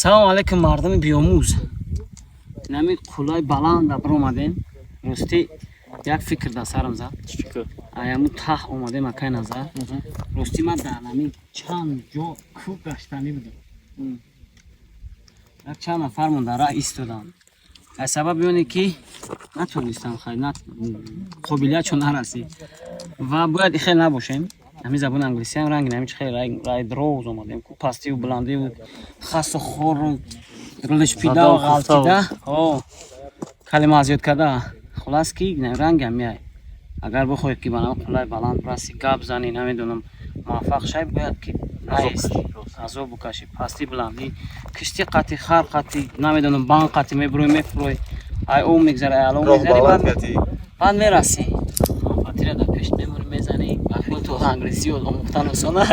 Салом алейкум мардами биёмӯз. Нами қуллаи баланд абр омадем. Рости як фикр дар сарам зад. Аяму таҳ омадем акай назар. Рости ман дар нами чанд ҷо кӯ гаштанӣ будам. Як чанд нафармон дар раҳ истоданд. Аз сабаби оне ки натонистам хай қобилиятшон нарасид ва бояд хел набошем. Ҳами забони англисиям ранги нами хел рай дроз омадем ку пастиву баландиву хасу хору лишпида ва ғалтида калима зиёд када. Хулас ки рангам меай. Агар бихоҳед ки ба нами қуллаи баланд раси гап зани намедонам муваффақ шавӣ бояд ки наисти азоб букашӣ пастӣ баландӣ кишти қатӣ хар қатӣ намедонам бан қатӣ мебурӯй мефурӯй ай о мегзара ай алон мегзари баъд мерасӣ фатира дар пеш меморӣ мезанӣ вақти ту англисӣ омӯхтан осона